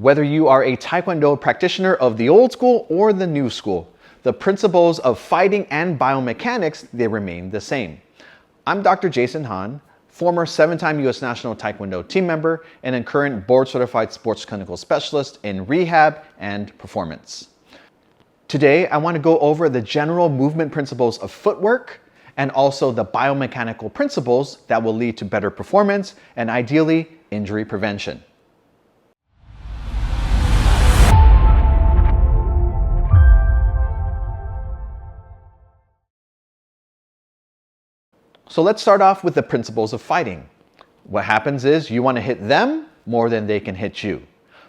Whether you are a Taekwondo practitioner of the old school or the new school, the principles of fighting and biomechanics, they remain the same. I'm Dr. Jason Hahn, former 7-time U.S. National Taekwondo team member and a current board-certified sports clinical specialist in rehab and performance. Today, I want to go over the general movement principles of footwork and also the biomechanical principles that will lead to better performance and ideally injury prevention. So let's start off with the principles of fighting. What happens is you want to hit them more than they can hit you.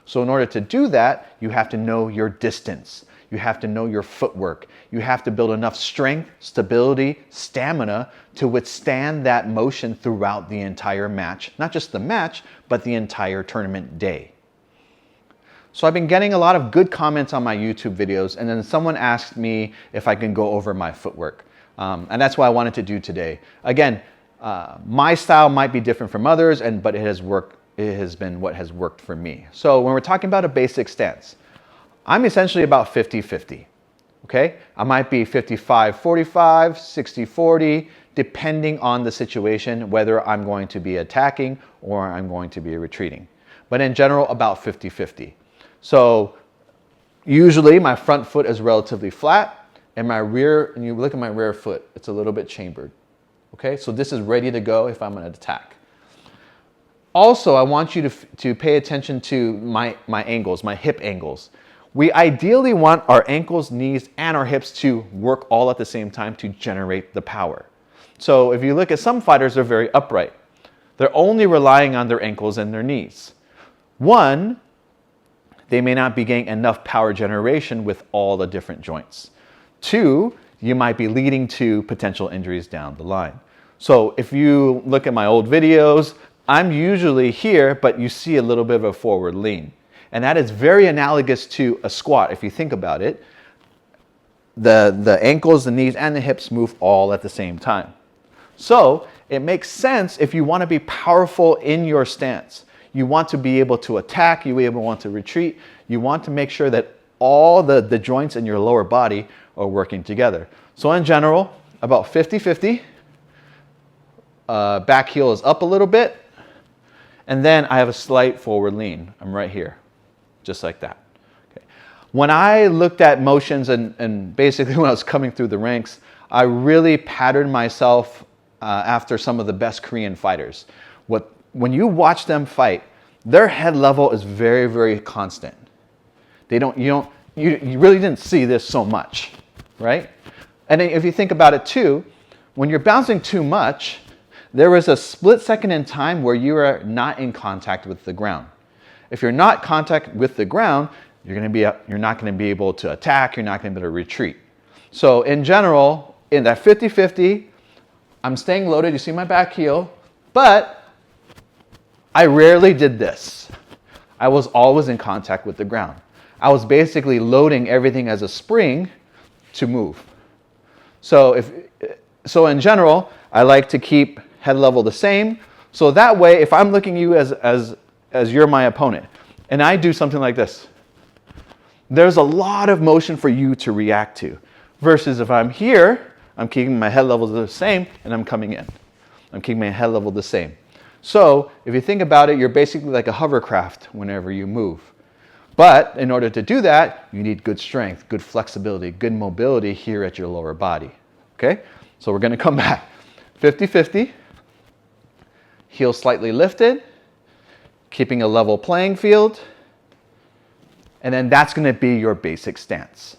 So in order to do that, you have to know your distance. You have to know your footwork. You have to build enough strength, stability, stamina to withstand that motion throughout the entire match. Not just the match, but the entire tournament day. So I've been getting a lot of good comments on my YouTube videos, and then someone asked me if I can go over my footwork. And that's what I wanted to do today. Again, my style might be different from others, but it has been what has worked for me. So when we're talking about a basic stance, I'm essentially about 50-50, okay? I might be 55-45, 60-40, depending on the situation, whether I'm going to be attacking or I'm going to be retreating. But in general, about 50-50. So usually my front foot is relatively flat, and my rear, and you look at my rear foot, it's a little bit chambered, okay? So this is ready to go if I'm gonna attack. Also, I want you to pay attention to my angles, my hip angles. We ideally want our ankles, knees, and our hips to work all at the same time to generate the power. So if you look at some fighters, they're very upright. They're only relying on their ankles and their knees. One, they may not be getting enough power generation with all the different joints. Two, you might be leading to potential injuries down the line. So if you look at my old videos, I'm usually here, but you see a little bit of a forward lean. And that is very analogous to a squat. If you think about it, the ankles, the knees, and the hips move all at the same time. So it makes sense if you want to be powerful in your stance. You want to be able to attack, you want to retreat, you want to make sure that all the joints in your lower body are working together. So in general, about 50-50. Back heel is up a little bit. And then I have a slight forward lean. I'm right here, just like that. Okay. When I looked at motions and basically when I was coming through the ranks, I really patterned myself after some of the best Korean fighters. When you watch them fight, their head level is very, very constant. You really didn't see this so much, right? And then if you think about it too, when you're bouncing too much, there is a split second in time where you are not in contact with the ground. If you're not in contact with the ground, you're not going to be able to attack, you're not going to be able to retreat. So in general, in that 50-50, I'm staying loaded, you see my back heel, but I rarely did this. I was always in contact with the ground. I was basically loading everything as a spring to move. So in general, I like to keep head level the same. So that way, if I'm looking at you as you're my opponent, and I do something like this, there's a lot of motion for you to react to. Versus if I'm here, I'm keeping my head level the same, and I'm coming in. I'm keeping my head level the same. So if you think about it, you're basically like a hovercraft whenever you move. But in order to do that, you need good strength, good flexibility, good mobility here at your lower body. Okay? So we're going to come back. 50-50. Heel slightly lifted. Keeping a level playing field. And then that's going to be your basic stance.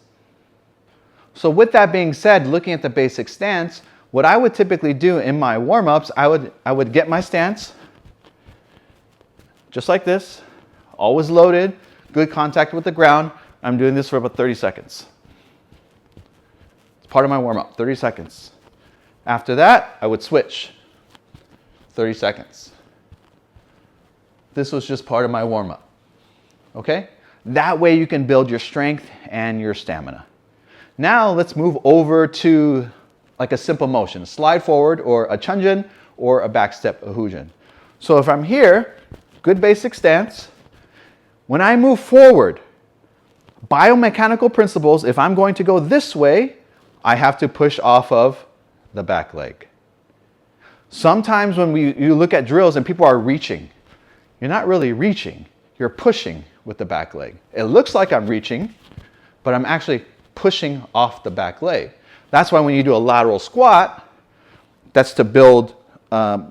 So with that being said, looking at the basic stance, what I would typically do in my warm-ups, I would get my stance just like this, always loaded, good contact with the ground. I'm doing this for about 30 seconds. It's part of my warm-up, 30 seconds. After that, I would switch, 30 seconds. This was just part of my warm-up, okay? That way you can build your strength and your stamina. Now let's move over to like a simple motion, slide forward or a chunjin or a back step, a hujin. So if I'm here, good basic stance, When I move forward, biomechanical principles, if I'm going to go this way, I have to push off of the back leg. Sometimes when you look at drills and people are reaching, you're not really reaching, you're pushing with the back leg. It looks like I'm reaching, but I'm actually pushing off the back leg. That's why when you do a lateral squat, that's to build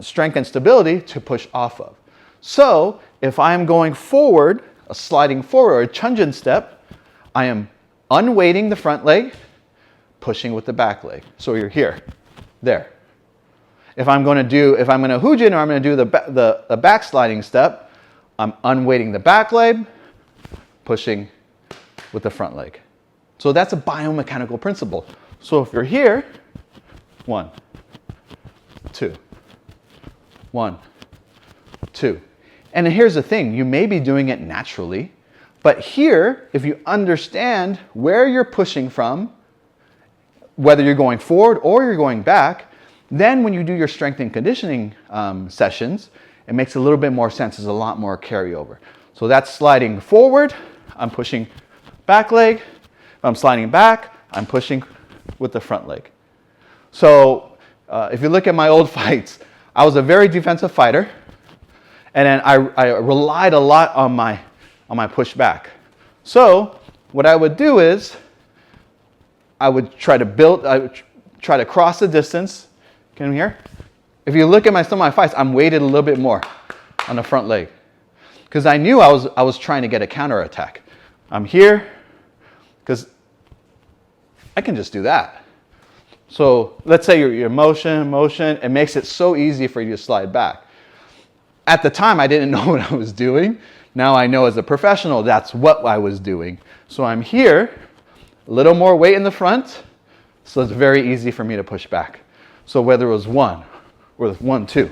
strength and stability to push off of. So if I'm going forward, a sliding forward or a chunjin step, I am unweighting the front leg, pushing with the back leg. So you're here, there. If I'm going to hujin or I'm going to do the back sliding step, I'm unweighting the back leg, pushing with the front leg. So that's a biomechanical principle. So if you're here, 1, 2, 1, 2. And here's the thing, you may be doing it naturally, but here, if you understand where you're pushing from, whether you're going forward or you're going back, then when you do your strength and conditioning sessions, it makes a little bit more sense. There's a lot more carryover. So that's sliding forward, I'm pushing back leg. If I'm sliding back, I'm pushing with the front leg. So if you look at my old fights, I was a very defensive fighter, and then I relied a lot on my push back. So what I would do is I would try to cross the distance. Can you hear? If you look at some of my fights, I'm weighted a little bit more on the front leg because I knew I was trying to get a counter attack. I'm here because I can just do that. So let's say you're motion, it makes it so easy for you to slide back. At the time, I didn't know what I was doing. Now I know as a professional, that's what I was doing. So I'm here, a little more weight in the front, so it's very easy for me to push back. So whether it was 1 or 1, 2,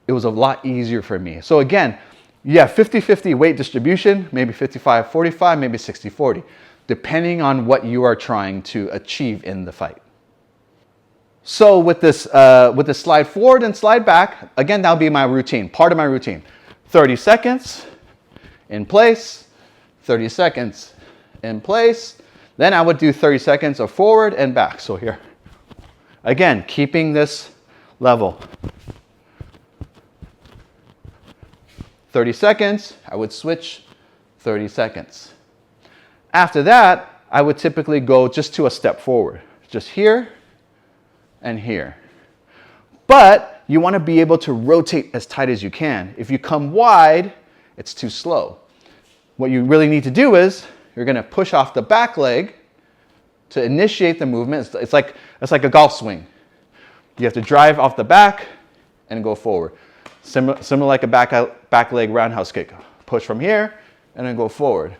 it was a lot easier for me. So again, yeah, 50-50 weight distribution, maybe 55-45, maybe 60-40, depending on what you are trying to achieve in the fight. So with this slide forward and slide back, again, that'll be my routine, part of my routine. 30 seconds in place, 30 seconds in place. Then I would do 30 seconds of forward and back. So here, again, keeping this level. 30 seconds, I would switch 30 seconds. After that, I would typically go just to a step forward, just here and here. But you want to be able to rotate as tight as you can. If you come wide, it's too slow. What you really need to do is you're going to push off the back leg to initiate the movement. It's like a golf swing. You have to drive off the back and go forward. Similar like a back leg roundhouse kick. Push from here and then go forward.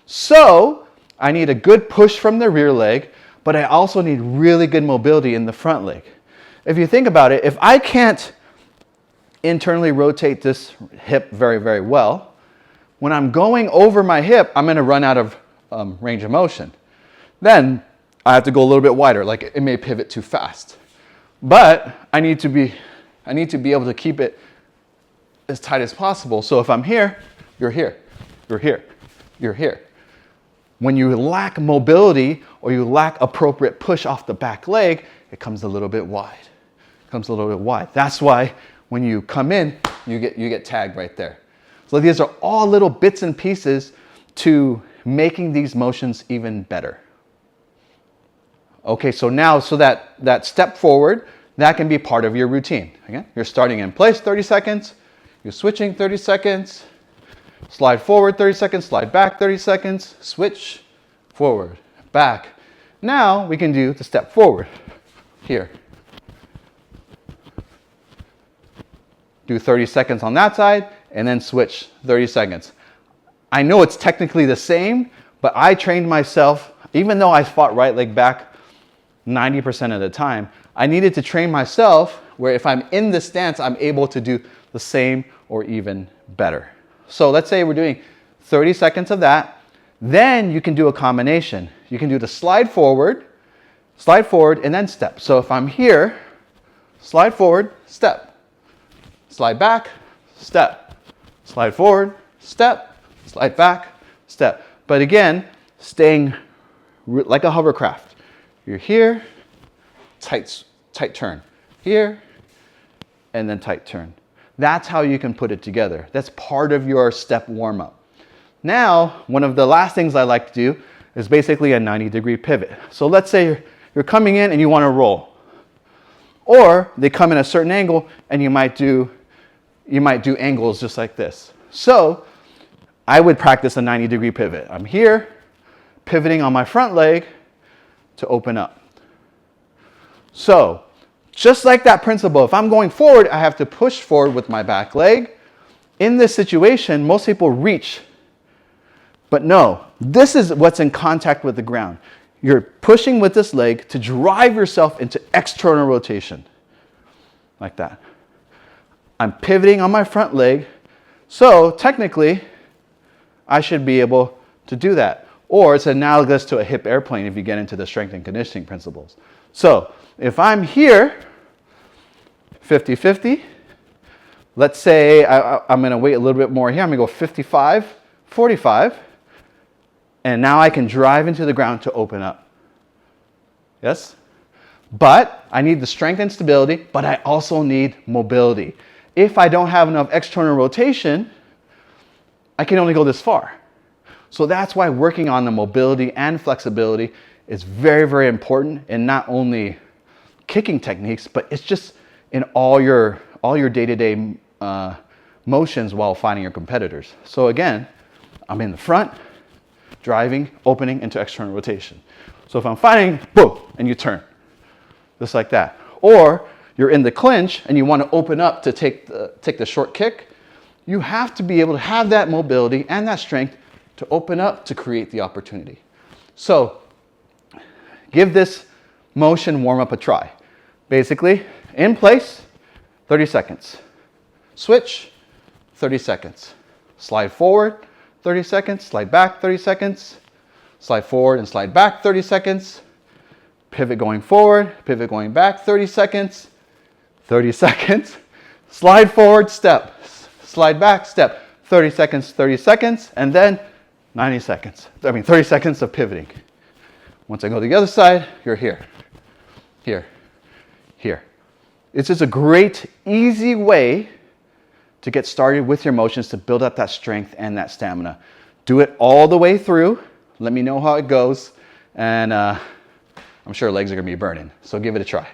So I need a good push from the rear leg, but I also need really good mobility in the front leg. If you think about it, if I can't internally rotate this hip very, very well, when I'm going over my hip, I'm going to run out of range of motion. Then I have to go a little bit wider, like it may pivot too fast. But I need to be able to keep it as tight as possible. So if I'm here, you're here, you're here, you're here. When you lack mobility or you lack appropriate push off the back leg, it comes a little bit wide. It comes a little bit wide. That's why when you come in, you get tagged right there. So these are all little bits and pieces to making these motions even better. Okay, so now, that step forward, that can be part of your routine. Again, you're starting in place 30 seconds, you're switching 30 seconds, slide forward 30 seconds, slide back 30 seconds, switch, forward, back. Now we can do the step forward here. Do 30 seconds on that side and then switch 30 seconds. I know it's technically the same, but I trained myself, even though I fought right leg back 90% of the time, I needed to train myself where if I'm in this stance, I'm able to do the same or even better. So let's say we're doing 30 seconds of that. Then you can do a combination. You can do the slide forward, and then step. So if I'm here, slide forward, step. Slide back, step. Slide forward, step. slide back, step. But again, staying like a hovercraft. You're here, tight turn. Here, and then tight turn. That's how you can put it together. That's part of your step warm-up. Now, one of the last things I like to do is basically a 90-degree pivot. So let's say you're coming in and you want to roll. Or they come in a certain angle and you might do angles just like this. So I would practice a 90-degree pivot. I'm here, pivoting on my front leg to open up. So just like that principle, if I'm going forward, I have to push forward with my back leg. In this situation, most people reach. But no, this is what's in contact with the ground. You're pushing with this leg to drive yourself into external rotation. Like that. I'm pivoting on my front leg. So technically, I should be able to do that. Or it's analogous to a hip airplane if you get into the strength and conditioning principles. So if I'm here, 50-50, let's say I'm going to wait a little bit more here. I'm going to go 55-45. And now I can drive into the ground to open up. Yes? But I need the strength and stability, but I also need mobility. If I don't have enough external rotation, I can only go this far. So that's why working on the mobility and flexibility is very, very important in not only kicking techniques, but it's just in all your day-to-day motions while fighting your competitors. So again, I'm in the front, driving, opening into external rotation. So if I'm fighting, boom, and you turn, just like that. Or you're in the clinch and you want to open up to take the short kick, you have to be able to have that mobility and that strength to open up to create the opportunity. So give this motion warm-up a try. Basically, in place, 30 seconds. Switch, 30 seconds. Slide forward, 30 seconds. Slide back, 30 seconds. Slide forward and slide back, 30 seconds. Pivot going forward, pivot going back, 30 seconds. 30 seconds. Slide forward, step. Slide back, step. 30 seconds, and then 90 seconds. 30 seconds of pivoting. Once I go to the other side, you're here, here, here. It's just a great, easy way to get started with your motions to build up that strength and that stamina. Do it all the way through. Let me know how it goes. And I'm sure legs are going to be burning. So give it a try.